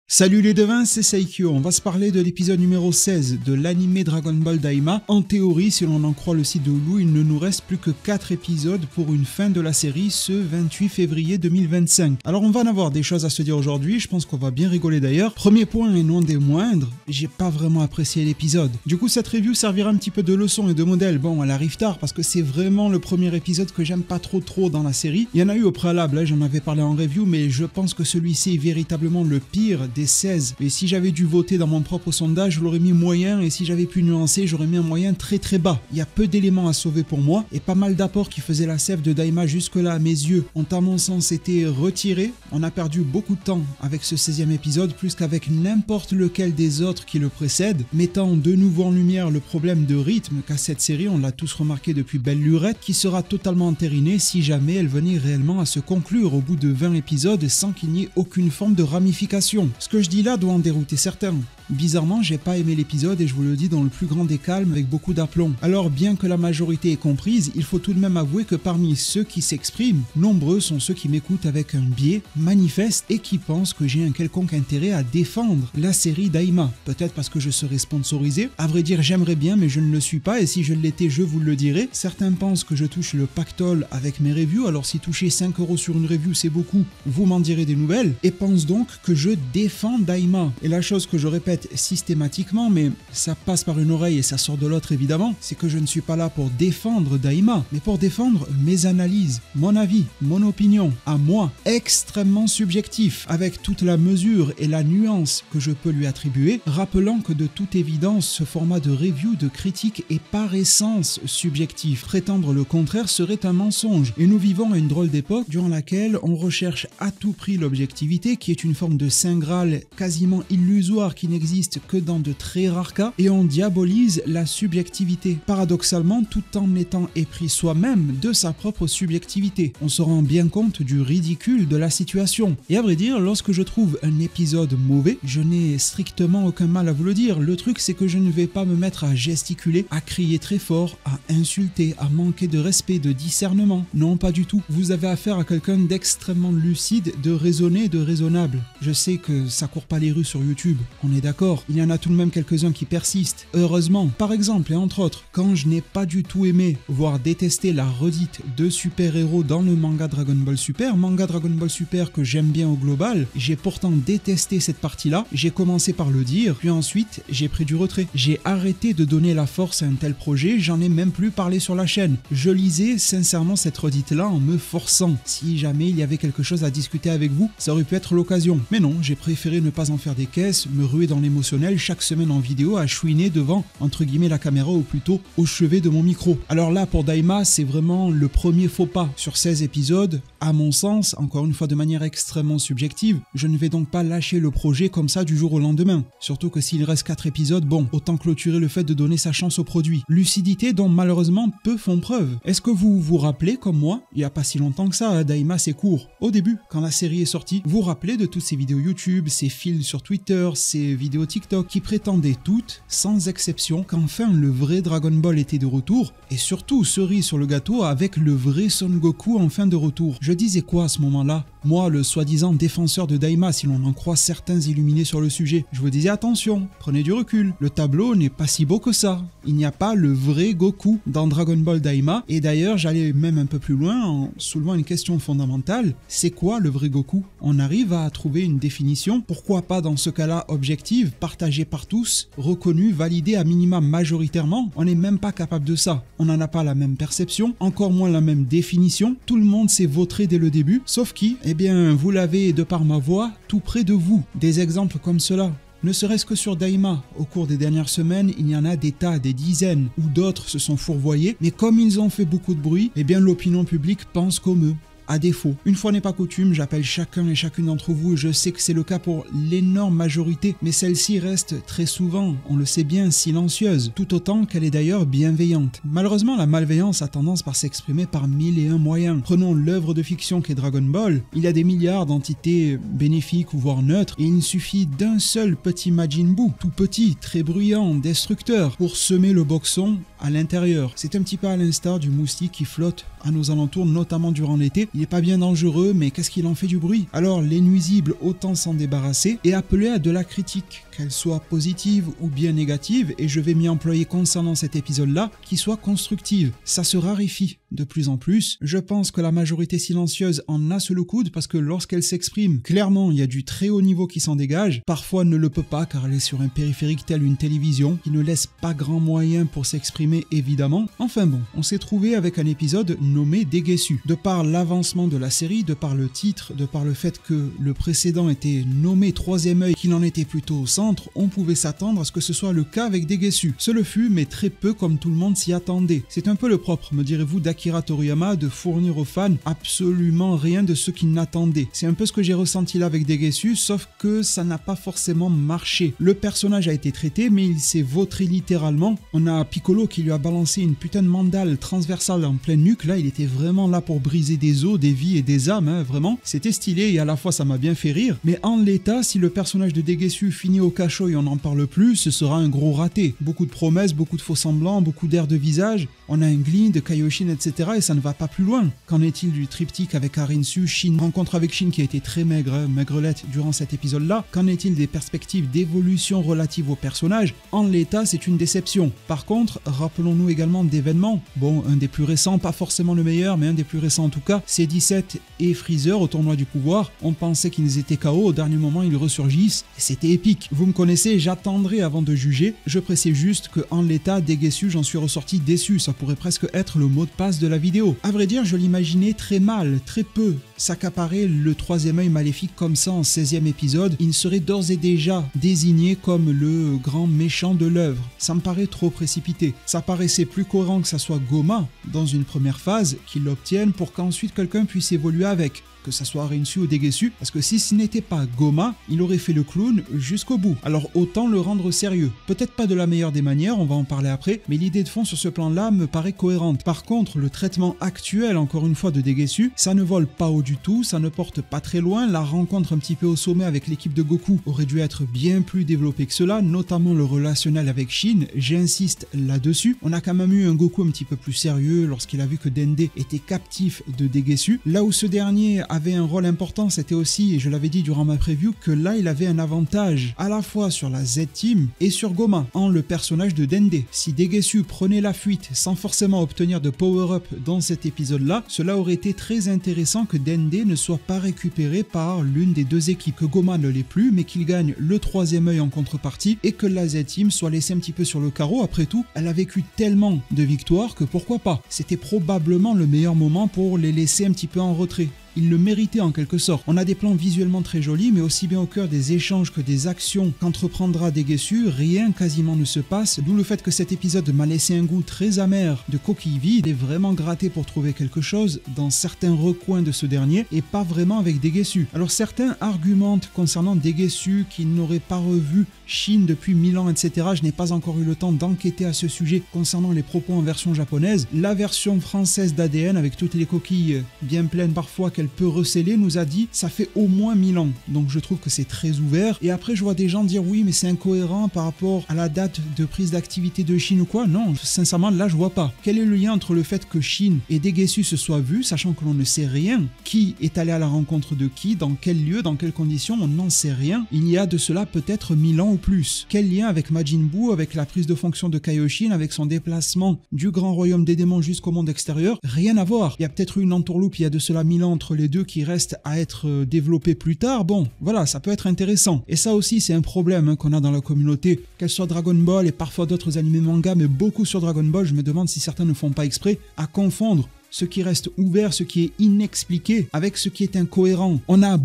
Salut les devins, c'est Saikyo. On va se parler de l'épisode numéro 16 de l'anime Dragon Ball Daima. En théorie, si l'on en croit le site de Hulu, il ne nous reste plus que 4 épisodes pour une fin de la série ce 28 février 2025. Alors on va en avoir des choses à se dire aujourd'hui, je pense qu'on va bien rigoler d'ailleurs. Premier point et non des moindres, j'ai pas vraiment apprécié l'épisode. Du coup cette review servira un petit peu de leçon et de modèle. Bon, elle arrive tard parce que c'est vraiment le premier épisode que j'aime pas trop dans la série. Il y en a eu au préalable, j'en avais parlé en review, mais je pense que celui-ci est véritablement le pire des 16. Et si j'avais dû voter dans mon propre sondage, je l'aurais mis moyen, et si j'avais pu nuancer, j'aurais mis un moyen très bas. Il y a peu d'éléments à sauver pour moi, et pas mal d'apports qui faisaient la sève de Daima jusque-là à mes yeux ont à mon sens été retirés. On a perdu beaucoup de temps avec ce 16e épisode, plus qu'avec n'importe lequel des autres qui le précèdent, mettant de nouveau en lumière le problème de rythme qu'a cette série, on l'a tous remarqué depuis Belle Lurette, qui sera totalement entérinée si jamais elle venait réellement à se conclure au bout de 20 épisodes sans qu'il n'y ait aucune forme de ramification. Ce que je dis là doit en dérouter certains. Bizarrement, j'ai pas aimé l'épisode et je vous le dis dans le plus grand des calmes avec beaucoup d'aplomb. Alors bien que la majorité est comprise, il faut tout de même avouer que parmi ceux qui s'expriment, nombreux sont ceux qui m'écoutent avec un biais manifeste et qui pensent que j'ai un quelconque intérêt à défendre la série Daima. Peut-être parce que je serai sponsorisé. À vrai dire, j'aimerais bien mais je ne le suis pas et si je l'étais, je vous le dirai. Certains pensent que je touche le pactole avec mes reviews, alors si toucher 5 € sur une review c'est beaucoup, vous m'en direz des nouvelles, et pensent donc que je défends Daima. Et la chose que je répète systématiquement, mais ça passe par une oreille et ça sort de l'autre évidemment, c'est que je ne suis pas là pour défendre Daima, mais pour défendre mes analyses, mon avis, mon opinion, à moi, extrêmement subjectif, avec toute la mesure et la nuance que je peux lui attribuer, rappelant que de toute évidence, ce format de review, de critique est par essence subjectif. Prétendre le contraire serait un mensonge, et nous vivons à une drôle d'époque durant laquelle on recherche à tout prix l'objectivité, qui est une forme de saint graal quasiment illusoire qui n'existe que dans de très rares cas, et on diabolise la subjectivité, paradoxalement tout en étant épris soi-même de sa propre subjectivité. On se rend bien compte du ridicule de la situation. Et à vrai dire, lorsque je trouve un épisode mauvais, je n'ai strictement aucun mal à vous le dire. Le truc c'est que je ne vais pas me mettre à gesticuler, à crier très fort, à insulter, à manquer de respect, de discernement. Non, pas du tout. Vous avez affaire à quelqu'un d'extrêmement lucide, de raisonné, de raisonnable. Je sais que ça court pas les rues sur YouTube, on est d'accord, il y en a tout de même quelques-uns qui persistent, heureusement. Par exemple, et entre autres, quand je n'ai pas du tout aimé, voire détesté la redite de super-héros dans le manga Dragon Ball Super que j'aime bien au global, j'ai pourtant détesté cette partie-là, j'ai commencé par le dire, puis ensuite j'ai pris du retrait. J'ai arrêté de donner la force à un tel projet, j'en ai même plus parlé sur la chaîne. Je lisais sincèrement cette redite-là en me forçant. Si jamais il y avait quelque chose à discuter avec vous, ça aurait pu être l'occasion. Mais non, j'ai préféré ne pas en faire des caisses, me ruer dans l'émotionnel chaque semaine en vidéo à chouiner devant, entre guillemets, la caméra ou plutôt au chevet de mon micro. Alors là, pour Daima, c'est vraiment le premier faux pas. Sur 16 épisodes, à mon sens, encore une fois de manière extrêmement subjective, je ne vais donc pas lâcher le projet comme ça du jour au lendemain. Surtout que s'il reste 4 épisodes, bon, autant clôturer le fait de donner sa chance au produit. Lucidité dont malheureusement peu font preuve. Est-ce que vous vous rappelez, comme moi, il n'y a pas si longtemps que ça, Daima c'est court. Au début, quand la série est sortie, vous vous rappelez de toutes ces vidéos YouTube, ces fils sur Twitter, ces vidéos TikTok qui prétendaient toutes, sans exception, qu'enfin le vrai Dragon Ball était de retour, et surtout, cerise sur le gâteau, avec le vrai Son Goku enfin de retour. Je disais quoi à ce moment-là? Moi, le soi-disant défenseur de Daima, si l'on en croit certains illuminés sur le sujet, je vous disais attention, prenez du recul, le tableau n'est pas si beau que ça. Il n'y a pas le vrai Goku dans Dragon Ball Daima, et d'ailleurs j'allais même un peu plus loin en soulevant une question fondamentale, c'est quoi le vrai Goku? On arrive à trouver une définition, pourquoi pas dans ce cas-là objective, partagée par tous, reconnue, validée à minima majoritairement? On n'est même pas capable de ça. On n'en a pas la même perception, encore moins la même définition, tout le monde s'est vautré dès le début, sauf qui, eh bien vous l'avez de par ma voix, tout près de vous. Des exemples comme cela. Ne serait-ce que sur Daima, au cours des dernières semaines, il y en a des tas, des dizaines, où d'autres se sont fourvoyés, mais comme ils ont fait beaucoup de bruit, eh bien l'opinion publique pense comme eux. À défaut, une fois n'est pas coutume, j'appelle chacun et chacune d'entre vous et je sais que c'est le cas pour l'énorme majorité, mais celle-ci reste très souvent, on le sait bien, silencieuse, tout autant qu'elle est d'ailleurs bienveillante. Malheureusement, la malveillance a tendance par s'exprimer par 1001 moyens. Prenons l'œuvre de fiction qu'est Dragon Ball, il y a des milliards d'entités bénéfiques ou voire neutres, et il suffit d'un seul petit Majin Buu, tout petit, très bruyant, destructeur, pour semer le boxon à l'intérieur. C'est un petit peu à l'instar du moustique qui flotte à nos alentours, notamment durant l'été. Il n'est pas bien dangereux, mais qu'est-ce qu'il en fait du bruit? Alors les nuisibles, autant s'en débarrasser et appeler à de la critique, qu'elle soit positive ou bien négative, et je vais m'y employer concernant cet épisode-là, qui soit constructive. Ça se raréfie de plus en plus. Je pense que la majorité silencieuse en a sous le coude parce que lorsqu'elle s'exprime, clairement il y a du très haut niveau qui s'en dégage. Parfois elle ne le peut pas car elle est sur un périphérique tel une télévision qui ne laisse pas grand moyen pour s'exprimer évidemment. Enfin bon, on s'est trouvé avec un épisode nommé Déguessu. De par l'avancement de la série, de par le titre, de par le fait que le précédent était nommé Troisième œil, qu'il en était plutôt au centre, on pouvait s'attendre à ce que ce soit le cas avec Déguessu. Ce le fut, mais très peu comme tout le monde s'y attendait. C'est un peu le propre, me direz-vous, d'Akira Toriyama de fournir aux fans absolument rien de ce qu'ils n'attendaient. C'est un peu ce que j'ai ressenti là avec Déguessu, sauf que ça n'a pas forcément marché. Le personnage a été traité, mais il s'est vautré littéralement. On a Piccolo qui lui a balancé une putain de mandale transversale en pleine nuque. Là, il était vraiment là pour briser des os, des vies et des âmes, hein, vraiment. C'était stylé et à la fois ça m'a bien fait rire. Mais en l'état, si le personnage de Déguessu finit au cachot et on n'en parle plus, ce sera un gros raté. Beaucoup de promesses, beaucoup de faux semblants, beaucoup d'airs de visage. On a un Glin, de Kaioshin, etc. et ça ne va pas plus loin. Qu'en est-il du triptyque avec Arinsu, Shin, rencontre avec Shin qui a été très maigre, hein, maigrelette durant cet épisode-là? Qu'en est-il des perspectives d'évolution relatives au personnage? En l'état, c'est une déception. Par contre, rappelons-nous également d'événements. Bon, un des plus récents, pas forcément le meilleur, mais un des plus récents en tout cas, c'est 17 et Freezer au tournoi du pouvoir. On pensait qu'ils étaient KO, au dernier moment ils ressurgissent, et c'était épique. Vous me connaissez, j'attendrai avant de juger. Je précise juste que en l'état, Déguessu, j'en suis ressorti déçu. Ça pourrait presque être le mot de passe de la vidéo. À vrai dire, je l'imaginais très mal, très peu. S'accaparer le troisième œil maléfique comme ça en 16e épisode, il serait d'ores et déjà désigné comme le grand méchant de l'œuvre. Ça me paraît trop précipité. Ça paraissait plus cohérent que ça soit Goma dans une première phase, qu'il l'obtienne pour qu'ensuite quelqu'un puisse évoluer avec, que ça soit Arinsu ou Déguessu, parce que si ce n'était pas Goma, il aurait fait le clown jusqu'au bout. Alors autant le rendre sérieux. Peut-être pas de la meilleure des manières, on va en parler après, mais l'idée de fond sur ce plan-là me paraît cohérente. Par contre, le traitement actuel, encore une fois, de Déguessu, ça ne vole pas haut du tout, ça ne porte pas très loin. La rencontre un petit peu au sommet avec l'équipe de Goku aurait dû être bien plus développée que cela, notamment le relationnel avec Shin, j'insiste là-dessus. On a quand même eu un Goku un petit peu plus sérieux lorsqu'il a vu que Dende était captif de Déguessu, là où ce dernier avait un rôle important, c'était aussi, et je l'avais dit durant ma preview, que là il avait un avantage à la fois sur la Z-Team et sur Goma, en le personnage de Dende. Si Déguessu prenait la fuite sans forcément obtenir de power-up dans cet épisode-là, cela aurait été très intéressant que Dende ne soit pas récupéré par l'une des deux équipes, que Goma ne l'est plus, mais qu'il gagne le troisième œil en contrepartie, et que la Z-Team soit laissée un petit peu sur le carreau. Après tout, elle a vécu tellement de victoires que pourquoi pas. C'était probablement le meilleur moment pour les laisser un petit peu en retrait. Il le méritait en quelque sorte. On a des plans visuellement très jolis, mais aussi bien au cœur des échanges que des actions qu'entreprendra Déguessu, rien quasiment ne se passe, d'où le fait que cet épisode m'a laissé un goût très amer de coquille vide et vraiment gratté pour trouver quelque chose dans certains recoins de ce dernier, et pas vraiment avec Déguessu. Alors certains argumentent concernant Déguessu qui n'aurait pas revu Shin depuis 1000 ans, etc. Je n'ai pas encore eu le temps d'enquêter à ce sujet concernant les propos en version japonaise. La version française d'ADN, avec toutes les coquilles bien pleines parfois qu'elle peut receler, nous a dit ça fait au moins 1000 ans. Donc je trouve que c'est très ouvert. Et après je vois des gens dire oui mais c'est incohérent par rapport à la date de prise d'activité de Shin ou quoi. Non, sincèrement là je vois pas. Quel est le lien entre le fait que Shin et Déguessu se soient vus, sachant que l'on ne sait rien? Qui est allé à la rencontre de qui? Dans quel lieu? Dans quelles conditions? On n'en sait rien. Il y a de cela peut-être 1000 ans ou plus. Quel lien avec Majin Buu, avec la prise de fonction de Kaioshin, avec son déplacement du grand royaume des démons jusqu'au monde extérieur? Rien à voir. Il y a peut-être eu une entourloupe il y a de cela 1000 ans entre les deux qui reste à être développé plus tard. Bon, voilà, ça peut être intéressant. Et ça aussi, c'est un problème qu'on a dans la communauté. Qu'elle soit Dragon Ball et parfois d'autres animés manga, mais beaucoup sur Dragon Ball, je me demande si certains ne font pas exprès, à confondre ce qui reste ouvert, ce qui est inexpliqué, avec ce qui est incohérent. On a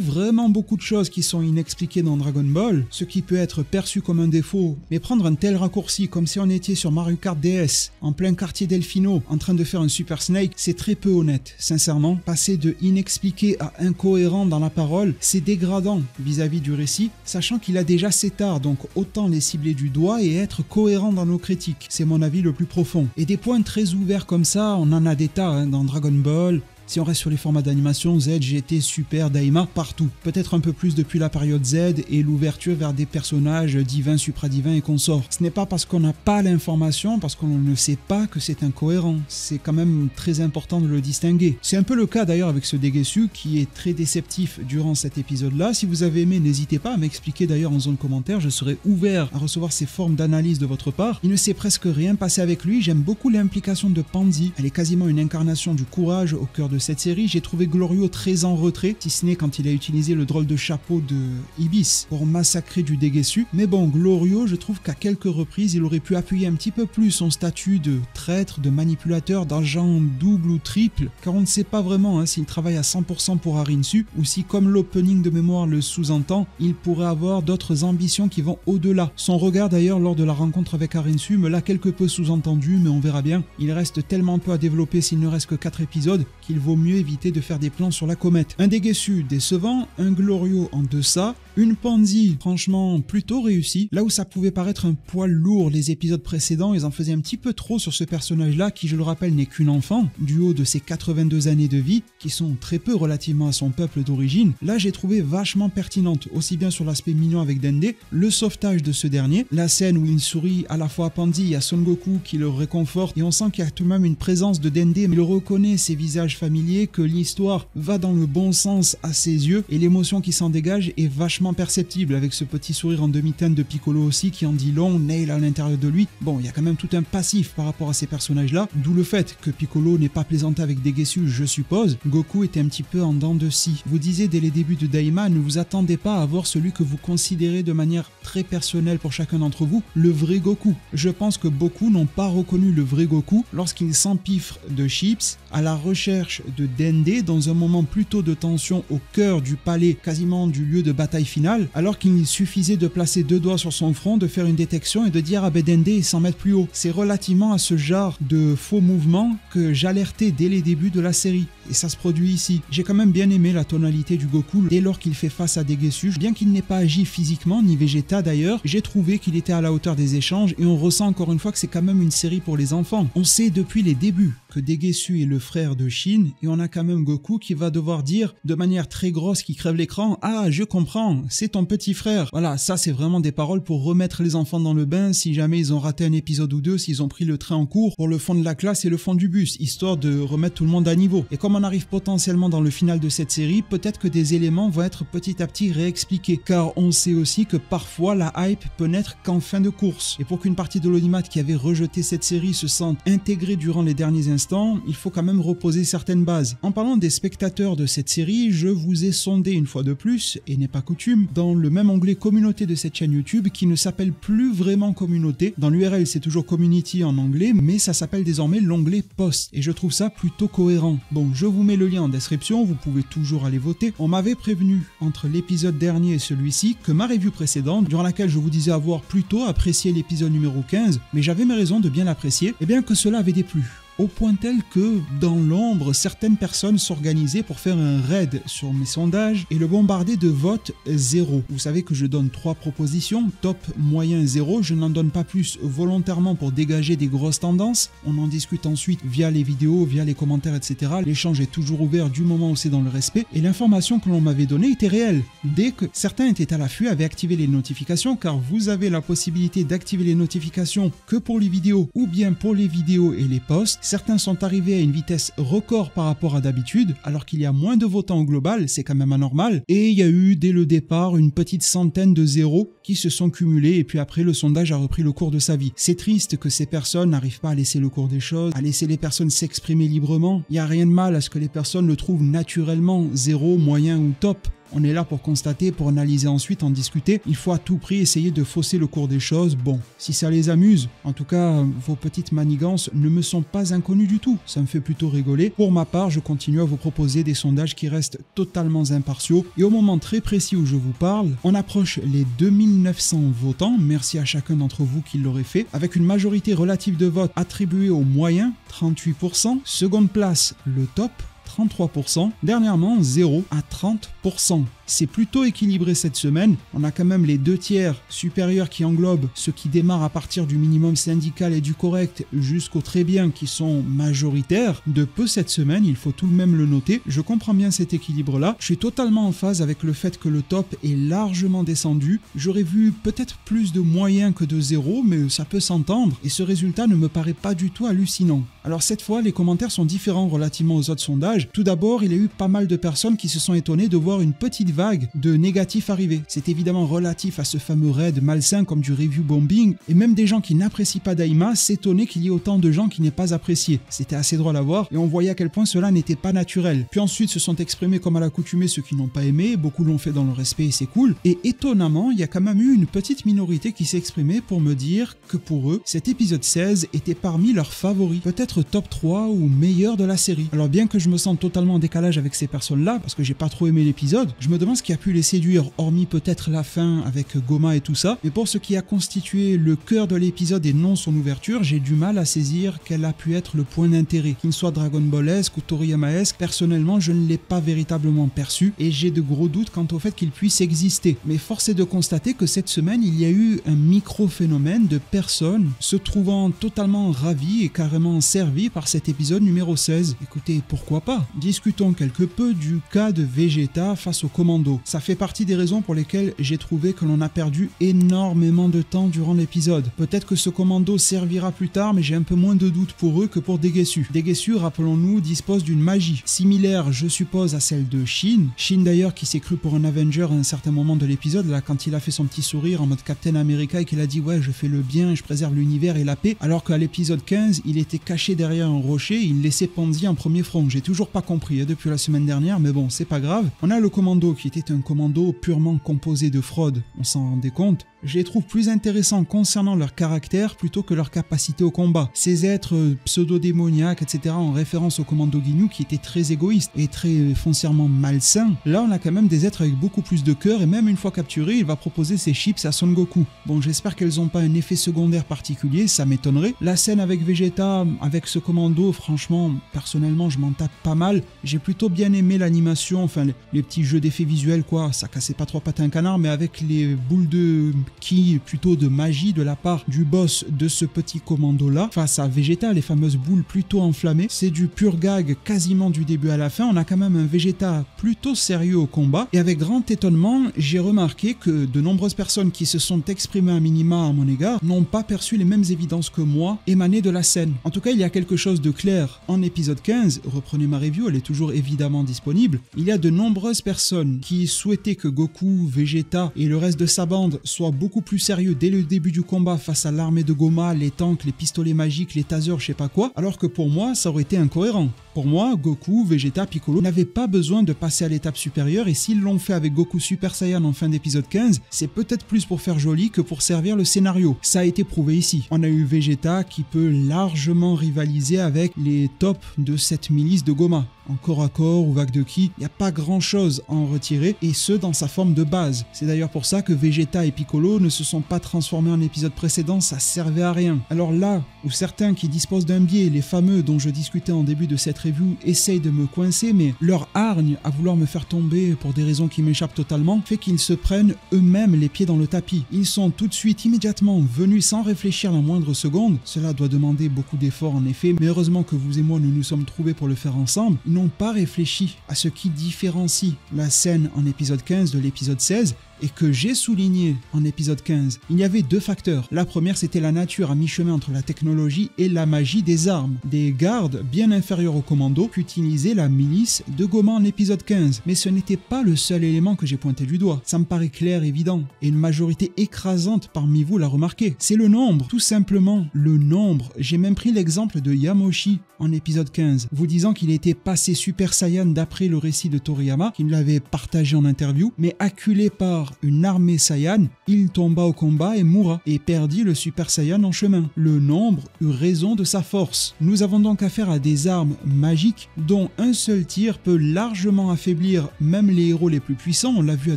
vraiment beaucoup de choses qui sont inexpliquées dans Dragon Ball, ce qui peut être perçu comme un défaut, mais prendre un tel raccourci comme si on était sur Mario Kart DS, en plein quartier Delfino, en train de faire un Super Snake, c'est très peu honnête, sincèrement. Passer de inexpliqué à incohérent dans la parole, c'est dégradant vis-à-vis du récit, sachant qu'il a déjà cet art, donc autant les cibler du doigt et être cohérent dans nos critiques. C'est mon avis le plus profond. Et des points très ouverts comme ça, on en a des tas dans Dragon Ball, Si on reste sur les formats d'animation, Z, GT, Super, Daima, partout. Peut-être un peu plus depuis la période Z et l'ouverture vers des personnages divins, supradivins et consorts. Ce n'est pas parce qu'on n'a pas l'information, parce qu'on ne sait pas que c'est incohérent. C'est quand même très important de le distinguer. C'est un peu le cas d'ailleurs avec ce Degesu qui est très déceptif durant cet épisode-là. Si vous avez aimé, n'hésitez pas à m'expliquer d'ailleurs en zone commentaire, je serai ouvert à recevoir ces formes d'analyse de votre part. Il ne s'est presque rien passé avec lui, j'aime beaucoup l'implication de Pansy. Elle est quasiment une incarnation du courage au cœur de cette série. J'ai trouvé Glorio très en retrait, si ce n'est quand il a utilisé le drôle de chapeau de Ibis pour massacrer du Degesu. Mais bon, Glorio, je trouve qu'à quelques reprises, il aurait pu appuyer un petit peu plus son statut de traître, de manipulateur, d'agent double ou triple, car on ne sait pas vraiment s'il travaille à 100% pour Arinsu, ou si, comme l'opening de mémoire le sous-entend, il pourrait avoir d'autres ambitions qui vont au-delà. Son regard d'ailleurs lors de la rencontre avec Arinsu me l'a quelque peu sous-entendu, mais on verra bien. Il reste tellement peu à développer s'il ne reste que 4 épisodes qu'il vaut mieux éviter de faire des plans sur la comète. Un Degesu décevant, un Glorio en deçà, une Pansy franchement plutôt réussie, là où ça pouvait paraître un poil lourd les épisodes précédents, ils en faisaient un petit peu trop sur ce personnage-là qui, je le rappelle, n'est qu'une enfant, du haut de ses 82 années de vie, qui sont très peu relativement à son peuple d'origine. Là, j'ai trouvé vachement pertinente, aussi bien sur l'aspect mignon avec Dende, le sauvetage de ce dernier, la scène où il sourit à la fois à Pansy et à Son Goku qui le réconforte, et on sent qu'il y a tout de même une présence de Dende, mais il reconnaît ses visages familiers, que l'histoire va dans le bon sens à ses yeux, et l'émotion qui s'en dégage est vachement perceptible, avec ce petit sourire en demi-teinte de Piccolo aussi qui en dit long, Nail à l'intérieur de lui. Bon, il y a quand même tout un passif par rapport à ces personnages-là, d'où le fait que Piccolo n'ait pas plaisanté avec Degesu, je suppose. Goku était un petit peu en dents de scie. Vous disiez dès les débuts de Daima, ne vous attendez pas à voir celui que vous considérez de manière très personnelle pour chacun d'entre vous, le vrai Goku. Je pense que beaucoup n'ont pas reconnu le vrai Goku lorsqu'il s'empiffre de Chips à la recherche de Dende dans un moment plutôt de tension au cœur du palais, quasiment du lieu de bataille finale, alors qu'il suffisait de placer 2 doigts sur son front, de faire une détection et de dire à Dende et 100 mètres plus haut. C'est relativement à ce genre de faux mouvements que j'alertais dès les débuts de la série. Et ça se produit ici. J'ai quand même bien aimé la tonalité du Goku dès lors qu'il fait face à Degesu. Bien qu'il n'ait pas agi physiquement, ni Vegeta d'ailleurs, j'ai trouvé qu'il était à la hauteur des échanges et on ressent encore une fois que c'est quand même une série pour les enfants. On sait depuis les débuts que Degesu est le frère de Shin et on a quand même Goku qui va devoir dire de manière très grosse qui crève l'écran « Ah, je comprends, c'est ton petit frère ». Voilà, ça c'est vraiment des paroles pour remettre les enfants dans le bain si jamais ils ont raté un épisode ou deux, s'ils ont pris le train en cours pour le fond de la classe et le fond du bus, histoire de remettre tout le monde à niveau. Et comme on arrive potentiellement dans le final de cette série, peut-être que des éléments vont être petit à petit réexpliqués, car on sait aussi que parfois la hype peut n'être qu'en fin de course. Et pour qu'une partie de l'audimat qui avait rejeté cette série se sente intégrée durant les derniers instants, il faut quand même reposer certaines bases. En parlant des spectateurs de cette série, je vous ai sondé une fois de plus, et n'est pas coutume, dans le même onglet communauté de cette chaîne YouTube qui ne s'appelle plus vraiment communauté. Dans l'URL c'est toujours community en anglais, mais ça s'appelle désormais l'onglet post, et je trouve ça plutôt cohérent. Bon, je vous mets le lien en description, vous pouvez toujours aller voter. On m'avait prévenu entre l'épisode dernier et celui-ci que ma review précédente, durant laquelle je vous disais avoir plutôt apprécié l'épisode numéro 15, mais j'avais mes raisons de bien l'apprécier, et bien que cela avait déplu. Au point tel que, dans l'ombre, certaines personnes s'organisaient pour faire un raid sur mes sondages et le bombarder de votes 0. Vous savez que je donne 3 propositions, top, moyen, 0. Je n'en donne pas plus volontairement pour dégager des grosses tendances. On en discute ensuite via les vidéos, via les commentaires, etc. L'échange est toujours ouvert du moment où c'est dans le respect. Et l'information que l'on m'avait donnée était réelle. Dès que certains étaient à l'affût, avaient activé les notifications, car vous avez la possibilité d'activer les notifications que pour les vidéos ou bien pour les vidéos et les posts. Certains sont arrivés à une vitesse record par rapport à d'habitude, alors qu'il y a moins de votants au global, c'est quand même anormal, et il y a eu dès le départ une petite centaine de zéros qui se sont cumulés et puis après le sondage a repris le cours de sa vie. C'est triste que ces personnes n'arrivent pas à laisser le cours des choses, à laisser les personnes s'exprimer librement. Il n'y a rien de mal à ce que les personnes le trouvent naturellement 0, moyen ou top. On est là pour constater, pour analyser ensuite, en discuter. Il faut à tout prix essayer de fausser le cours des choses. Bon, si ça les amuse, en tout cas, vos petites manigances ne me sont pas inconnues du tout. Ça me fait plutôt rigoler. Pour ma part, je continue à vous proposer des sondages qui restent totalement impartiaux. Et au moment très précis où je vous parle, on approche les 2900 votants. Merci à chacun d'entre vous qui l'aurait fait. Avec une majorité relative de votes attribuée au moyen, 38%. Seconde place, le top, 33%. Dernièrement, 0 à 30%. C'est plutôt équilibré cette semaine, on a quand même les 2/3 supérieurs qui englobent ceux qui démarrent à partir du minimum syndical et du correct jusqu'au très bien qui sont majoritaires. De peu cette semaine, il faut tout de même le noter. Je comprends bien cet équilibre-là. Je suis totalement en phase avec le fait que le top est largement descendu. J'aurais vu peut-être plus de moyens que de zéro, mais ça peut s'entendre. Et ce résultat ne me paraît pas du tout hallucinant. Alors cette fois, les commentaires sont différents relativement aux autres sondages. Tout d'abord, il y a eu pas mal de personnes qui se sont étonnées de voir une petite vague de négatifs arriver. C'est évidemment relatif à ce fameux raid malsain comme du review bombing, et même des gens qui n'apprécient pas Daima s'étonnaient qu'il y ait autant de gens qui n'aient pas apprécié. C'était assez drôle à voir, et on voyait à quel point cela n'était pas naturel. Puis ensuite se sont exprimés comme à l'accoutumée ceux qui n'ont pas aimé, beaucoup l'ont fait dans le respect et c'est cool, et étonnamment, il y a quand même eu une petite minorité qui s'est exprimée pour me dire que pour eux, cet épisode 16 était parmi leurs favoris, peut-être top 3 ou meilleur de la série. Alors bien que je me sente totalement en décalage avec ces personnes-là, parce que j'ai pas trop aimé l'épisode, je me demande ce qui a pu les séduire, hormis peut-être la fin avec Goma et tout ça, mais pour ce qui a constitué le cœur de l'épisode et non son ouverture, j'ai du mal à saisir quel a pu être le point d'intérêt. Qu'il soit Dragon Ball-esque ou Toriyama-esque, personnellement je ne l'ai pas véritablement perçu et j'ai de gros doutes quant au fait qu'il puisse exister. Mais force est de constater que cette semaine il y a eu un micro-phénomène de personnes se trouvant totalement ravies et carrément servies par cet épisode numéro 16. Écoutez, pourquoi pas? Discutons quelque peu du cas de Vegeta face au commando. Ça fait partie des raisons pour lesquelles j'ai trouvé que l'on a perdu énormément de temps durant l'épisode. Peut-être que ce commando servira plus tard, mais j'ai un peu moins de doutes pour eux que pour Degesu. Degesu, rappelons-nous, dispose d'une magie similaire, je suppose, à celle de Shin. Shin d'ailleurs qui s'est cru pour un Avenger à un certain moment de l'épisode, là quand il a fait son petit sourire en mode Captain America et qu'il a dit ouais je fais le bien, je préserve l'univers et la paix, alors qu'à l'épisode 15 il était caché derrière un rocher, il laissait Ponzi en premier front. J'ai toujours pas compris depuis la semaine dernière, mais bon c'est pas grave. On a le commando qui était un commando purement composé de fraude, on s'en rendait compte. Je les trouve plus intéressants concernant leur caractère plutôt que leur capacité au combat. Ces êtres pseudo-démoniaques, etc. en référence au commando Ginyu qui était très égoïste et très foncièrement malsain. Là on a quand même des êtres avec beaucoup plus de cœur et même une fois capturé il va proposer ses chips à Son Goku. Bon j'espère qu'elles n'ont pas un effet secondaire particulier, ça m'étonnerait. La scène avec Vegeta, avec ce commando, franchement personnellement je m'en tape pas mal. J'ai plutôt bien aimé l'animation, enfin les petits jeux d'effets visuels quoi, ça cassait pas trois pattes à un canard, mais avec les boules de ki, plutôt de magie de la part du boss de ce petit commando là face à Vegeta, les fameuses boules plutôt enflammées, c'est du pur gag quasiment du début à la fin. On a quand même un Vegeta plutôt sérieux au combat et avec grand étonnement j'ai remarqué que de nombreuses personnes qui se sont exprimées à minima à mon égard n'ont pas perçu les mêmes évidences que moi émanées de la scène. En tout cas il y a quelque chose de clair en épisode 15, reprenez ma review, elle est toujours évidemment disponible. Il y a de nombreuses personnes qui souhaitaient que Goku, Vegeta et le reste de sa bande soient beaucoup plus sérieux dès le début du combat face à l'armée de Goma, les tanks, les pistolets magiques, les tasers, je sais pas quoi, alors que pour moi ça aurait été incohérent. Pour moi, Goku, Vegeta, Piccolo n'avaient pas besoin de passer à l'étape supérieure et s'ils l'ont fait avec Goku Super Saiyan en fin d'épisode 15, c'est peut-être plus pour faire joli que pour servir le scénario. Ça a été prouvé ici. On a eu Vegeta qui peut largement rivaliser avec les tops de cette milice de Goma. En corps à corps ou vague de ki, il n'y a pas grand chose à en retirer et ce dans sa forme de base. C'est d'ailleurs pour ça que Vegeta et Piccolo ne se sont pas transformés en épisode précédent, ça servait à rien. Alors là où certains qui disposent d'un biais, les fameux dont je discutais en début de cette review, essayent de me coincer, mais leur hargne à vouloir me faire tomber pour des raisons qui m'échappent totalement fait qu'ils se prennent eux-mêmes les pieds dans le tapis. Ils sont tout de suite immédiatement venus sans réfléchir la moindre seconde. Cela doit demander beaucoup d'efforts en effet, mais heureusement que vous et moi nous nous sommes trouvés pour le faire ensemble. Ils n'ont pas réfléchi à ce qui différencie la scène en épisode 15 de l'épisode 16 et que j'ai souligné en épisode 15. Il y avait deux facteurs. La première, c'était la nature à mi-chemin entre la technologie et la magie des armes. Des gardes bien inférieurs au commando qu'utilisait la milice de Goma en épisode 15. Mais ce n'était pas le seul élément que j'ai pointé du doigt. Ça me paraît clair, évident. Et une majorité écrasante parmi vous l'a remarqué. C'est le nombre. Tout simplement, le nombre. J'ai même pris l'exemple de Yamoshi en épisode 15, vous disant qu'il était passé Super Saiyan d'après le récit de Toriyama, qu'il l'avait partagé en interview, mais acculé par une armée Saiyan, il tomba au combat et mourra, et perdit le Super Saiyan en chemin. Le nombre eut raison de sa force. Nous avons donc affaire à des armes magiques dont un seul tir peut largement affaiblir même les héros les plus puissants, on l'a vu à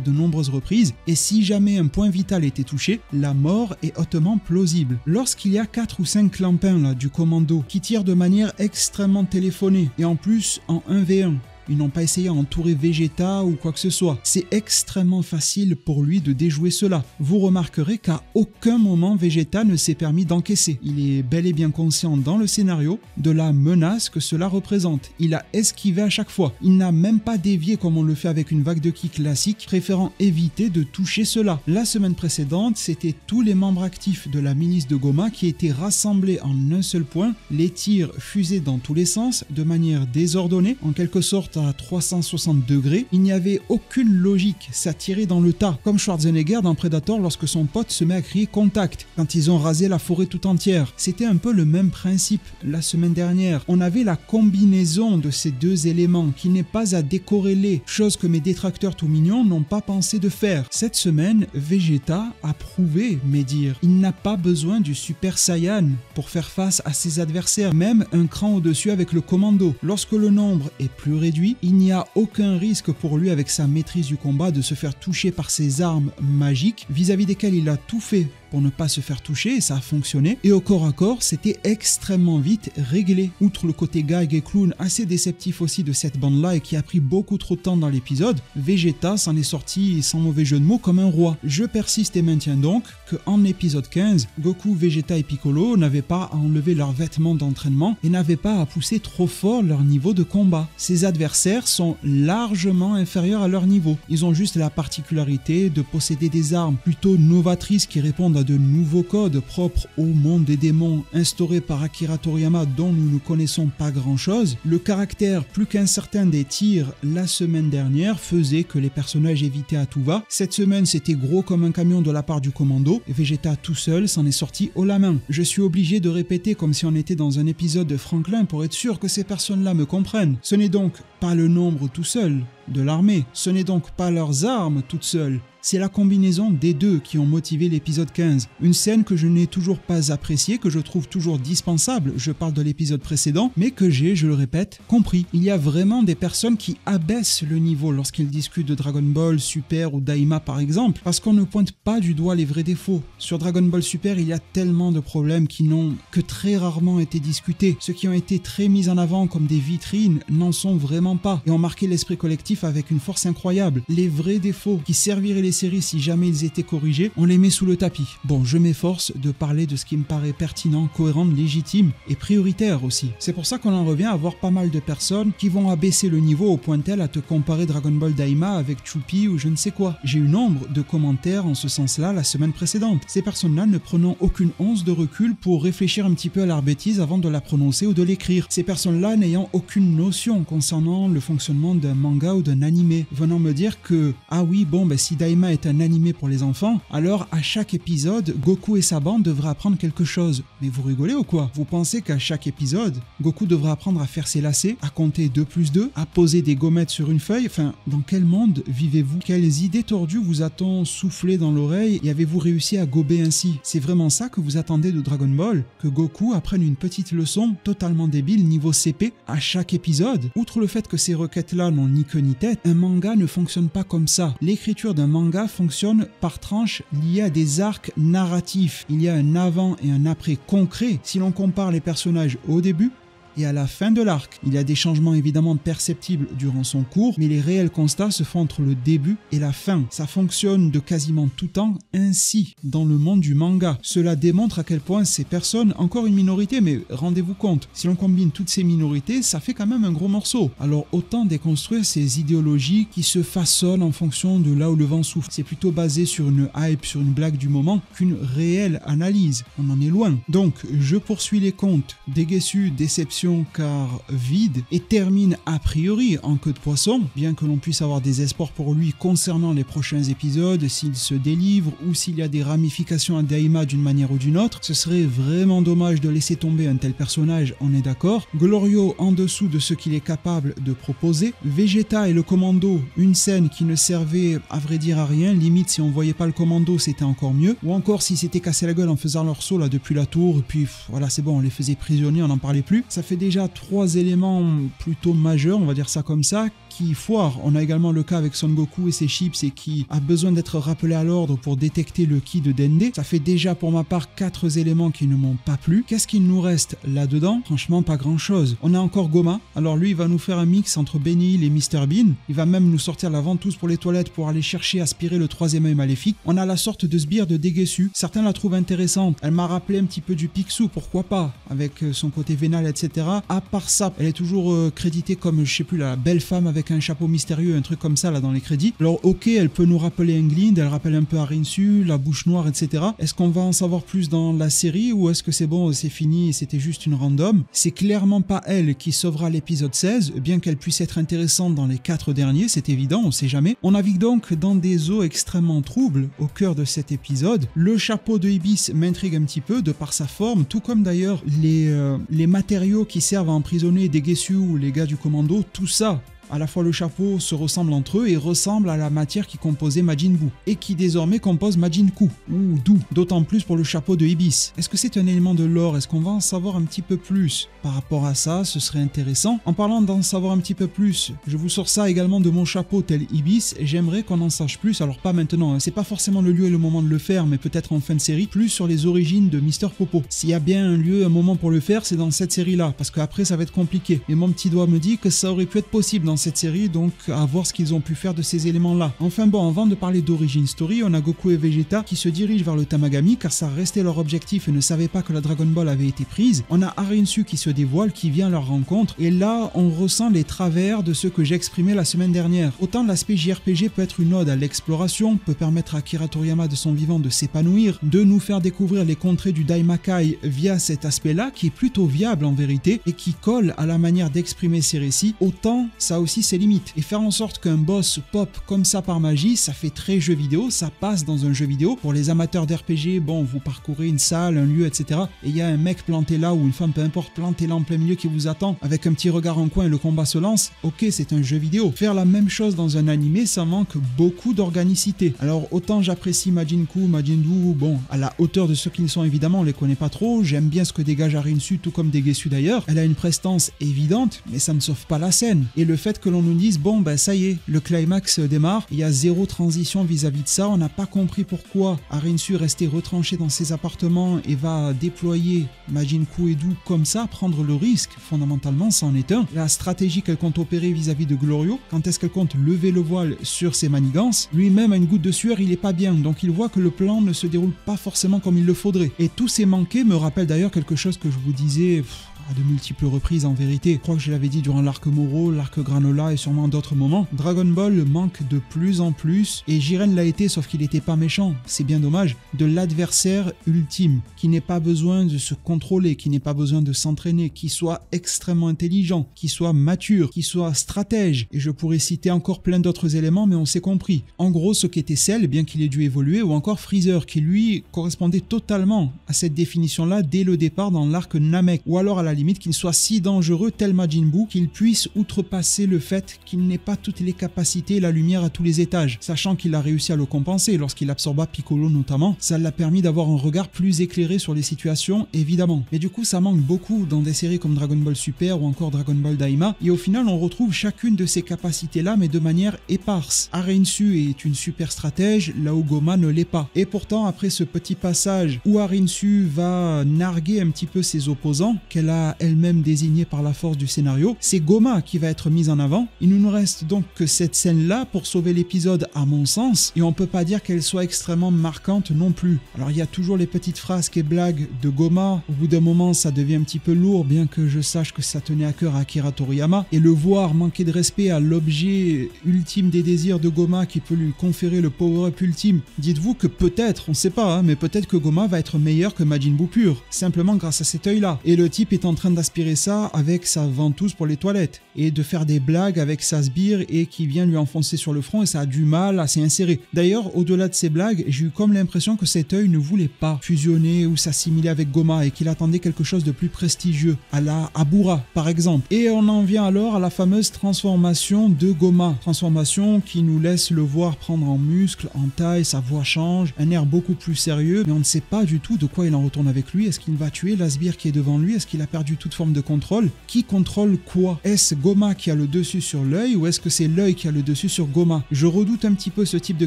de nombreuses reprises, et si jamais un point vital était touché, la mort est hautement plausible. Lorsqu'il y a 4 ou 5 clampins là, du commando qui tirent de manière extrêmement téléphonée, et en plus en 1v1, Ils n'ont pas essayé à entourer Vegeta ou quoi que ce soit. C'est extrêmement facile pour lui de déjouer cela. Vous remarquerez qu'à aucun moment Vegeta ne s'est permis d'encaisser. Il est bel et bien conscient dans le scénario de la menace que cela représente. Il a esquivé à chaque fois. Il n'a même pas dévié comme on le fait avec une vague de ki classique, préférant éviter de toucher cela. La semaine précédente, c'était tous les membres actifs de la milice de Goma qui étaient rassemblés en un seul point, les tirs fusaient dans tous les sens, de manière désordonnée, en quelque sorte à 360 degrés. Il n'y avait aucune logique, ça tirait dans le tas, comme Schwarzenegger dans Predator lorsque son pote se met à crier contact, quand ils ont rasé la forêt tout entière. C'était un peu le même principe la semaine dernière. On avait la combinaison de ces deux éléments qui n'est pas à décorréler, chose que mes détracteurs tout mignons n'ont pas pensé de faire. Cette semaine, Vegeta a prouvé mes dires. Il n'a pas besoin du Super Saiyan pour faire face à ses adversaires, même un cran au-dessus avec le commando. Lorsque le nombre est plus réduit, il n'y a aucun risque pour lui avec sa maîtrise du combat de se faire toucher par ses armes magiques, vis-à-vis desquelles il a tout fait pour ne pas se faire toucher et ça a fonctionné. Et au corps à corps, c'était extrêmement vite réglé. Outre le côté gag et clown assez déceptif aussi de cette bande-là et qui a pris beaucoup trop de temps dans l'épisode, Vegeta s'en est sorti sans mauvais jeu de mots comme un roi. Je persiste et maintiens donc qu'en épisode 15, Goku, Vegeta et Piccolo n'avaient pas à enlever leurs vêtements d'entraînement et n'avaient pas à pousser trop fort leur niveau de combat. Ces adversaires sont largement inférieurs à leur niveau. Ils ont juste la particularité de posséder des armes plutôt novatrices qui répondent à de nouveaux codes propres au monde des démons instaurés par Akira Toriyama dont nous ne connaissons pas grand chose. Le caractère plus qu'incertain des tirs la semaine dernière faisait que les personnages évitaient à tout va. Cette semaine c'était gros comme un camion de la part du commando et Vegeta tout seul s'en est sorti haut la main. Je suis obligé de répéter comme si on était dans un épisode de Franklin pour être sûr que ces personnes-là me comprennent. Ce n'est donc pas le nombre tout seul de l'armée, ce n'est donc pas leurs armes toutes seules. C'est la combinaison des deux qui ont motivé l'épisode 15. Une scène que je n'ai toujours pas appréciée, que je trouve toujours dispensable, je parle de l'épisode précédent, mais que j'ai, je le répète, compris. Il y a vraiment des personnes qui abaissent le niveau lorsqu'ils discutent de Dragon Ball Super ou Daima par exemple, parce qu'on ne pointe pas du doigt les vrais défauts. Sur Dragon Ball Super, il y a tellement de problèmes qui n'ont que très rarement été discutés. Ceux qui ont été très mis en avant comme des vitrines n'en sont vraiment pas, et ont marqué l'esprit collectif avec une force incroyable. Les vrais défauts qui serviraient les séries si jamais ils étaient corrigés, on les met sous le tapis. Bon, je m'efforce de parler de ce qui me paraît pertinent, cohérent, légitime et prioritaire aussi. C'est pour ça qu'on en revient à voir pas mal de personnes qui vont abaisser le niveau au point tel à te comparer Dragon Ball Daima avec Choupi ou je ne sais quoi. J'ai eu nombre de commentaires en ce sens-là la semaine précédente. Ces personnes-là ne prenant aucune once de recul pour réfléchir un petit peu à leur bêtise avant de la prononcer ou de l'écrire. Ces personnes-là n'ayant aucune notion concernant le fonctionnement d'un manga ou d'un animé, venant me dire que ah oui bon ben si Daima est un animé pour les enfants, alors à chaque épisode, Goku et sa bande devraient apprendre quelque chose. Mais vous rigolez ou quoi? Vous pensez qu'à chaque épisode, Goku devrait apprendre à faire ses lacets, à compter 2 plus 2, à poser des gommettes sur une feuille? Enfin, dans quel monde vivez-vous? Quelles idées tordues vous a-t-on soufflé dans l'oreille et avez-vous réussi à gober ainsi? C'est vraiment ça que vous attendez de Dragon Ball? Que Goku apprenne une petite leçon totalement débile niveau CP à chaque épisode? Outre le fait que ces requêtes-là n'ont ni queue ni tête, un manga ne fonctionne pas comme ça. L'écriture d'un manga fonctionne par tranches liées à des arcs narratifs. Il y a un avant et un après concret si l'on compare les personnages au début et à la fin de l'arc. Il y a des changements évidemment perceptibles durant son cours, mais les réels constats se font entre le début et la fin. Ça fonctionne de quasiment tout temps ainsi dans le monde du manga. Cela démontre à quel point ces personnes, encore une minorité, mais rendez-vous compte, si l'on combine toutes ces minorités, ça fait quand même un gros morceau. Alors autant déconstruire ces idéologies qui se façonnent en fonction de là où le vent souffle. C'est plutôt basé sur une hype, sur une blague du moment, qu'une réelle analyse. On en est loin. Donc, je poursuis les comptes. Déguessu, déception, car vide, et termine a priori en queue de poisson, bien que l'on puisse avoir des espoirs pour lui concernant les prochains épisodes, s'il se délivre ou s'il y a des ramifications à Daima d'une manière ou d'une autre. Ce serait vraiment dommage de laisser tomber un tel personnage, on est d'accord. Glorio en dessous de ce qu'il est capable de proposer. Vegeta et le commando, une scène qui ne servait à vrai dire à rien, limite si on voyait pas le commando c'était encore mieux, ou encore s'ils s'étaient cassé la gueule en faisant leur saut là depuis la tour, et puis voilà c'est bon, on les faisait prisonniers, on n'en parlait plus. Ça fait déjà 3 éléments plutôt majeurs, on va dire ça comme ça, qui foirent. On a également le cas avec Son Goku et ses chips et qui a besoin d'être rappelé à l'ordre pour détecter le ki de Dende. Ça fait déjà pour ma part 4 éléments qui ne m'ont pas plu. Qu'est-ce qu'il nous reste là-dedans? Franchement, pas grand-chose. On a encore Goma. Alors lui, il va nous faire un mix entre Benny Hill et Mr Bean. Il va même nous sortir la ventouse pour les toilettes pour aller chercher à aspirer le 3e œil maléfique. On a la sorte de sbire de Degesu. Certains la trouvent intéressante. Elle m'a rappelé un petit peu du Picsou, pourquoi pas, avec son côté vénal, etc. À part ça, elle est toujours créditée comme, je sais plus, la belle femme avec un chapeau mystérieux, un truc comme ça là dans les crédits. Alors ok, elle peut nous rappeler Englind, elle rappelle un peu Harinshu, la bouche noire, etc. Est-ce qu'on va en savoir plus dans la série ou est-ce que c'est bon, c'est fini et c'était juste une random? C'est clairement pas elle qui sauvera l'épisode 16, bien qu'elle puisse être intéressante dans les 4 derniers, c'est évident, on sait jamais. On navigue donc dans des eaux extrêmement troubles au cœur de cet épisode. Le chapeau de Ibis m'intrigue un petit peu de par sa forme, tout comme d'ailleurs les matériaux qui servent à emprisonner des Gesu ou les gars du commando, tout ça. À la fois le chapeau se ressemble entre eux et ressemble à la matière qui composait Majin Buu et qui désormais compose Majin Ku ou Dou, d'autant plus pour le chapeau de Ibis. Est-ce que c'est un élément de lore? Est-ce qu'on va en savoir un petit peu plus par rapport à ça? Ce serait intéressant. En parlant d'en savoir un petit peu plus, je vous sors ça également de mon chapeau tel Ibis. J'aimerais qu'on en sache plus, alors pas maintenant, hein. C'est pas forcément le lieu et le moment de le faire, mais peut-être en fin de série, plus sur les origines de Mr Popo. S'il y a bien un lieu, un moment pour le faire, c'est dans cette série-là, parce qu'après ça va être compliqué. Et mon petit doigt me dit que ça aurait pu être possible dans cette série, donc à voir ce qu'ils ont pu faire de ces éléments-là. Enfin bon, avant de parler d'origine story, on a Goku et Vegeta qui se dirigent vers le Tamagami car ça restait leur objectif et ne savaient pas que la Dragon Ball avait été prise. On a Harinshu qui se dévoile, qui vient à leur rencontre, et là on ressent les travers de ce que j'exprimais la semaine dernière. Autant l'aspect JRPG peut être une ode à l'exploration, peut permettre à Akira Toriyama de son vivant de s'épanouir, de nous faire découvrir les contrées du Daimakai via cet aspect-là qui est plutôt viable en vérité et qui colle à la manière d'exprimer ses récits, autant ça a aussi ses limites. Et faire en sorte qu'un boss pop comme ça par magie, ça fait très jeu vidéo, ça passe dans un jeu vidéo. Pour les amateurs d'RPG, bon, vous parcourez une salle, un lieu, etc. Et il y a un mec planté là ou une femme, peu importe, planté là en plein milieu qui vous attend avec un petit regard en coin et le combat se lance. Ok, c'est un jeu vidéo. Faire la même chose dans un animé, ça manque beaucoup d'organicité. Alors autant j'apprécie Majin Ku, Majin Buu, bon, à la hauteur de ceux qu'ils sont évidemment, on les connaît pas trop. J'aime bien ce que dégage Harinshu, tout comme Degesu d'ailleurs. Elle a une prestance évidente, mais ça ne sauve pas la scène. Et le fait que l'on nous dise bon ben ça y est, le climax démarre, il y a zéro transition vis-à-vis de ça, on n'a pas compris pourquoi Harinshu restait retranché dans ses appartements et va déployer Majin Ku et Dou comme ça, prendre le risque, fondamentalement c'en est un. La stratégie qu'elle compte opérer vis-à-vis de Glorio, quand est-ce qu'elle compte lever le voile sur ses manigances, lui-même a une goutte de sueur, il est pas bien, donc il voit que le plan ne se déroule pas forcément comme il le faudrait. Et tous ces manqués me rappellent d'ailleurs quelque chose que je vous disais à de multiples reprises en vérité. Je crois que je l'avais dit durant l'arc Moro, l'arc Granola et sûrement d'autres moments. Dragon Ball manque de plus en plus, et Jiren l'a été sauf qu'il n'était pas méchant, c'est bien dommage, de l'adversaire ultime, qui n'ait pas besoin de se contrôler, qui n'ait pas besoin de s'entraîner, qui soit extrêmement intelligent, qui soit mature, qui soit stratège, et je pourrais citer encore plein d'autres éléments mais on s'est compris. En gros ce qu'était Cell, bien qu'il ait dû évoluer, ou encore Freezer qui lui correspondait totalement à cette définition-là dès le départ dans l'arc Namek, ou alors à la limite qu'il soit si dangereux tel Majin Buu qu'il puisse outrepasser le fait qu'il n'ait pas toutes les capacités et la lumière à tous les étages, sachant qu'il a réussi à le compenser lorsqu'il absorba Piccolo notamment. Ça l'a permis d'avoir un regard plus éclairé sur les situations évidemment, mais du coup ça manque beaucoup dans des séries comme Dragon Ball Super ou encore Dragon Ball Daima, et au final on retrouve chacune de ces capacités là mais de manière éparse. Harinshu est une super stratège là où Goma ne l'est pas, et pourtant après ce petit passage où Harinshu va narguer un petit peu ses opposants qu'elle a elle-même désignée par la force du scénario, c'est Goma qui va être mise en avant. Il ne nous reste donc que cette scène-là pour sauver l'épisode à mon sens, et on peut pas dire qu'elle soit extrêmement marquante non plus. Alors il y a toujours les petites phrases et blagues de Goma, au bout d'un moment ça devient un petit peu lourd, bien que je sache que ça tenait à cœur à Akira Toriyama, et le voir manquer de respect à l'objet ultime des désirs de Goma qui peut lui conférer le power-up ultime. Dites-vous que peut-être, on sait pas, mais peut-être que Goma va être meilleur que Majin Buu pur, simplement grâce à cet œil-là. Et le type est en train d'aspirer ça avec sa ventouse pour les toilettes, et de faire des blagues avec sa sbire et qui vient lui enfoncer sur le front, et ça a du mal à s'y insérer. D'ailleurs, au-delà de ces blagues, j'ai eu comme l'impression que cet œil ne voulait pas fusionner ou s'assimiler avec Goma et qu'il attendait quelque chose de plus prestigieux, à la Abura par exemple. Et on en vient alors à la fameuse transformation de Goma, transformation qui nous laisse le voir prendre en muscle, en taille, sa voix change, un air beaucoup plus sérieux, mais on ne sait pas du tout de quoi il en retourne avec lui. Est-ce qu'il va tuer la sbire qui est devant lui? Est-ce qu'il a perdu perdu toute forme de contrôle. Qui contrôle quoi? Est-ce Goma qui a le dessus sur l'œil ou est-ce que c'est l'œil qui a le dessus sur Goma? Je redoute un petit peu ce type de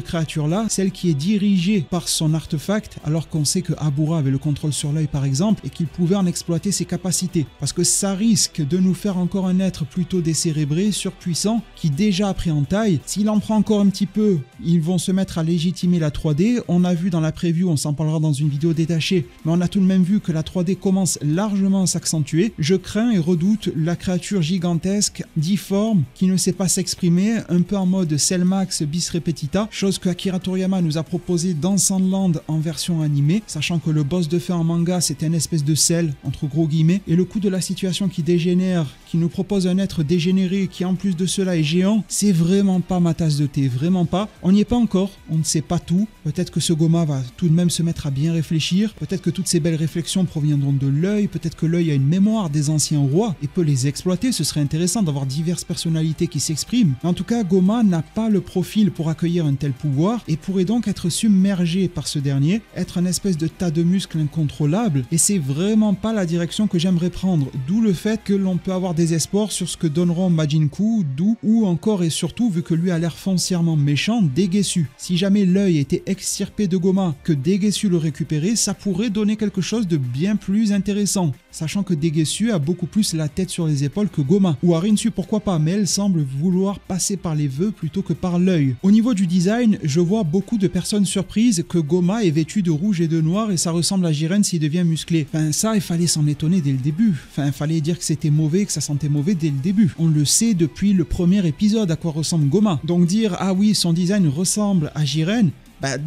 créature-là, celle qui est dirigée par son artefact, alors qu'on sait que Abura avait le contrôle sur l'œil par exemple et qu'il pouvait en exploiter ses capacités. Parce que ça risque de nous faire encore un être plutôt décérébré, surpuissant, qui déjà a pris en taille. S'il en prend encore un petit peu, ils vont se mettre à légitimer la 3D. On a vu dans la preview, on s'en parlera dans une vidéo détachée, mais on a tout de même vu que la 3D commence largement à s'accentuer. Je crains et redoute la créature gigantesque, difforme, qui ne sait pas s'exprimer, un peu en mode Cellmax bis repetita, chose que Akira Toriyama nous a proposé dans Sandland en version animée, sachant que le boss de fin en manga c'était une espèce de sel, entre gros guillemets, et le coup de la situation qui dégénère, qui nous propose un être dégénéré qui en plus de cela est géant, c'est vraiment pas ma tasse de thé, vraiment pas. On n'y est pas encore, on ne sait pas tout, peut-être que ce Goma va tout de même se mettre à bien réfléchir, peut-être que toutes ces belles réflexions proviendront de l'œil, peut-être que l'œil a une mémoire des anciens rois et peut les exploiter, ce serait intéressant d'avoir diverses personnalités qui s'expriment. En tout cas, Goma n'a pas le profil pour accueillir un tel pouvoir et pourrait donc être submergé par ce dernier, être un espèce de tas de muscles incontrôlables, et c'est vraiment pas la direction que j'aimerais prendre, d'où le fait que l'on peut avoir des espoirs sur ce que donneront Majinku, Dou, ou encore et surtout, vu que lui a l'air foncièrement méchant, Degesu. Si jamais l'œil était extirpé de Goma, que Degesu le récupérait, ça pourrait donner quelque chose de bien plus intéressant, sachant que Degesu a beaucoup plus la tête sur les épaules que Goma, ou Arinsu pourquoi pas, mais elle semble vouloir passer par les vœux plutôt que par l'œil. Au niveau du design, je vois beaucoup de personnes surprises que Goma est vêtu de rouge et de noir et ça ressemble à Jiren s'il devient musclé. Enfin ça, il fallait s'en étonner dès le début. Enfin, il fallait dire que c'était mauvais, que ça sentait mauvais dès le début. On le sait depuis le premier épisode à quoi ressemble Goma. Donc dire ah oui, son design ressemble à Jiren,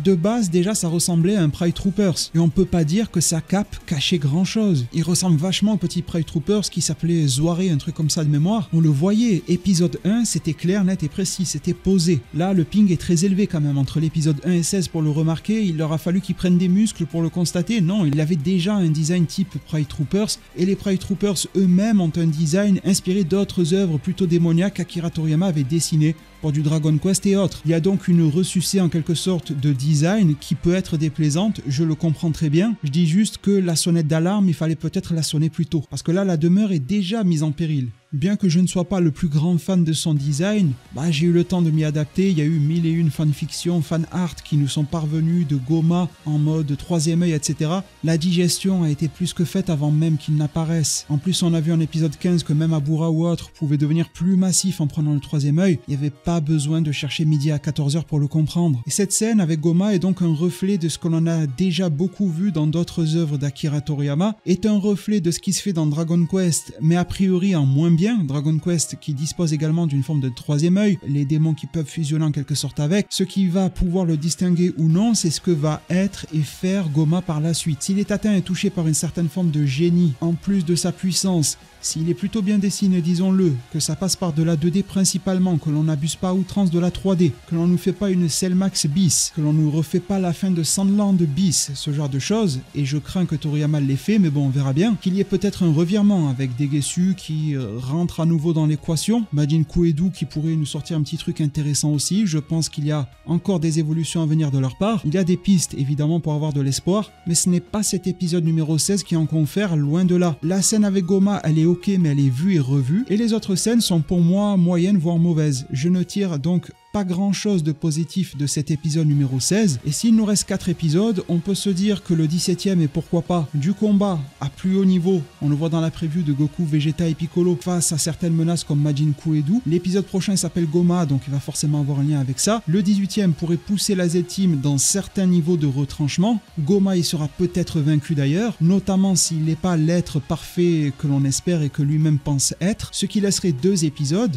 de base, déjà, ça ressemblait à un Pride Troopers. Et on peut pas dire que sa cape cachait grand chose. Il ressemble vachement au petit Pride Troopers qui s'appelait Zoaré, un truc comme ça de mémoire. On le voyait. Épisode 1, c'était clair, net et précis. C'était posé. Là, le ping est très élevé quand même. Entre l'épisode 1 et 16 pour le remarquer, il leur a fallu qu'ils prennent des muscles pour le constater. Non, il avait déjà un design type Pride Troopers. Et les Pride Troopers eux-mêmes ont un design inspiré d'autres œuvres plutôt démoniaques qu'Akira Toriyama avait dessinées pour du Dragon Quest et autres. Il y a donc une ressucée en quelque sorte de design qui peut être déplaisante, je le comprends très bien. Je dis juste que la sonnette d'alarme, il fallait peut-être la sonner plus tôt, parce que là la demeure est déjà mise en péril. Bien que je ne sois pas le plus grand fan de son design, j'ai eu le temps de m'y adapter. Il y a eu 1001 fanfictions, fan art qui nous sont parvenus de Goma en mode troisième œil, etc. La digestion a été plus que faite avant même qu'il n'apparaisse. En plus, on a vu en épisode 15 que même Abura ou autre pouvait devenir plus massif en prenant le troisième œil. Il n'y avait pas besoin de chercher midi à 14h pour le comprendre. Et cette scène avec Goma est donc un reflet de ce que l'on a déjà beaucoup vu dans d'autres œuvres d'Akira Toriyama, est un reflet de ce qui se fait dans Dragon Quest, mais a priori en moins bien. Dragon Quest qui dispose également d'une forme de troisième œil, les démons qui peuvent fusionner en quelque sorte avec. Ce qui va pouvoir le distinguer ou non, c'est ce que va être et faire Goma par la suite. S'il est atteint et touché par une certaine forme de génie, en plus de sa puissance, s'il est plutôt bien dessiné, disons-le, que ça passe par de la 2D principalement, que l'on n'abuse pas à outrance de la 3D, que l'on nous fait pas une Cellmax bis, que l'on nous refait pas la fin de Sandland bis, ce genre de choses, et je crains que Toriyama l'ait fait, mais bon, on verra bien, qu'il y ait peut-être un revirement avec Degesu qui rentre à nouveau dans l'équation, Majinku et Dou qui pourrait nous sortir un petit truc intéressant aussi. Je pense qu'il y a encore des évolutions à venir de leur part, il y a des pistes évidemment pour avoir de l'espoir, mais ce n'est pas cet épisode numéro 16 qui en confère, loin de là. La scène avec Goma, elle est ok, mais elle est vue et revue, et les autres scènes sont pour moi moyennes voire mauvaises. Je ne tire donc pas grand chose de positif de cet épisode numéro 16, et s'il nous reste 4 épisodes, on peut se dire que le 17e est pourquoi pas du combat à plus haut niveau, on le voit dans la preview de Goku, Vegeta et Piccolo face à certaines menaces comme Majinku et Dou. L'épisode prochain s'appelle Goma, donc il va forcément avoir un lien avec ça. Le 18e pourrait pousser la Z-Team dans certains niveaux de retranchement. Goma il sera peut-être vaincu d'ailleurs, notamment s'il n'est pas l'être parfait que l'on espère et que lui-même pense être, ce qui laisserait 2 épisodes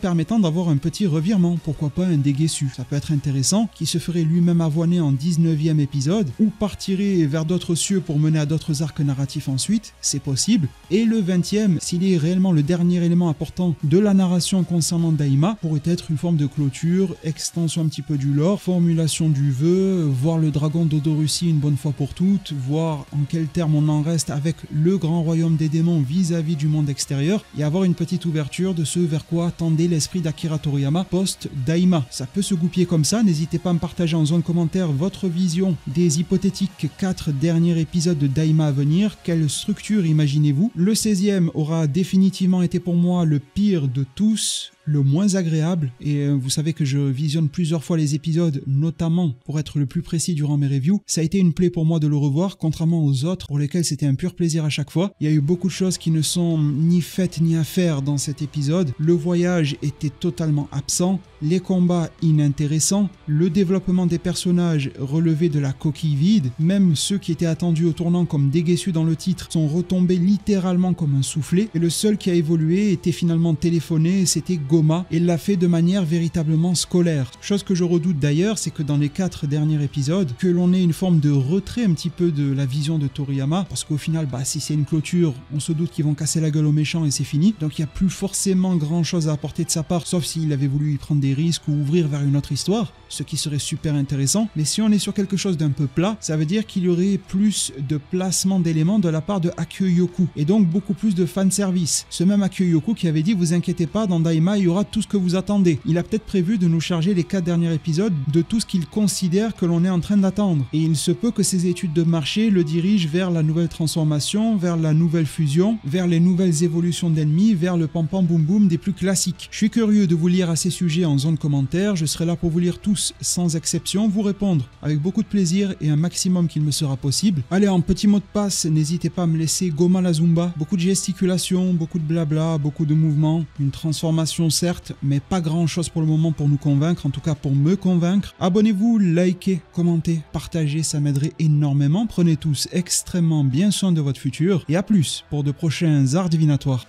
permettant d'avoir un petit revirement. Pourquoi pas un Degesu, ça peut être intéressant, qui se ferait lui-même avoiner en 19e épisode, ou partirait vers d'autres cieux pour mener à d'autres arcs narratifs ensuite, c'est possible. Et le 20e, s'il est réellement le dernier élément important de la narration concernant Daima, pourrait être une forme de clôture, extension un petit peu du lore, formulation du vœu, voir le dragon d'Odorussi une bonne fois pour toutes, voir en quels termes on en reste avec le grand royaume des démons vis-à-vis du monde extérieur, et avoir une petite ouverture de ce vers quoi tendait l'esprit d'Akira Toriyama post Daima. Ça peut se goupiller comme ça, n'hésitez pas à me partager en zone commentaire votre vision des hypothétiques 4 derniers épisodes de Daima à venir. Quelle structure imaginez-vous? Le 16e aura définitivement été pour moi le pire de tous, le moins agréable, et vous savez que je visionne plusieurs fois les épisodes, notamment pour être le plus précis durant mes reviews. Ça a été une plaie pour moi de le revoir, contrairement aux autres pour lesquels c'était un pur plaisir à chaque fois. Il y a eu beaucoup de choses qui ne sont ni faites ni à faire dans cet épisode. Le voyage était totalement absent, les combats inintéressants, le développement des personnages relevé de la coquille vide, même ceux qui étaient attendus au tournant comme déguisés dans le titre sont retombés littéralement comme un soufflet, et le seul qui a évolué était finalement téléphoné, et c'était Goma, et l'a fait de manière véritablement scolaire. Chose que je redoute d'ailleurs, c'est que dans les 4 derniers épisodes, que l'on ait une forme de retrait un petit peu de la vision de Toriyama, parce qu'au final, si c'est une clôture, on se doute qu'ils vont casser la gueule aux méchants et c'est fini, donc il n'y a plus forcément grand chose à apporter de sa part, sauf s'il avait voulu y prendre des risques ou ouvrir vers une autre histoire, ce qui serait super intéressant. Mais si on est sur quelque chose d'un peu plat, ça veut dire qu'il y aurait plus de placement d'éléments de la part de Akio Yoku, et donc beaucoup plus de fanservice. Ce même Akio Yoku qui avait dit, vous inquiétez pas, dans Daima il y aura tout ce que vous attendez. Il a peut-être prévu de nous charger les 4 derniers épisodes de tout ce qu'il considère que l'on est en train d'attendre, et il se peut que ces études de marché le dirigent vers la nouvelle transformation, vers la nouvelle fusion, vers les nouvelles évolutions d'ennemis, vers le pam-pam boum-boum des plus classiques. Je suis curieux de vous lire à ces sujets en zone commentaire, je serai là pour vous lire tous sans exception, vous répondre avec beaucoup de plaisir et un maximum qu'il me sera possible. Allez, en petit mot de passe, n'hésitez pas à me laisser Goma la Zumba, beaucoup de gesticulations, beaucoup de blabla, beaucoup de mouvements, une transformation certes, mais pas grand chose pour le moment pour nous convaincre, en tout cas pour me convaincre. Abonnez-vous, likez, commentez, partagez, ça m'aiderait énormément. Prenez tous extrêmement bien soin de votre futur, et à plus pour de prochains arts divinatoires.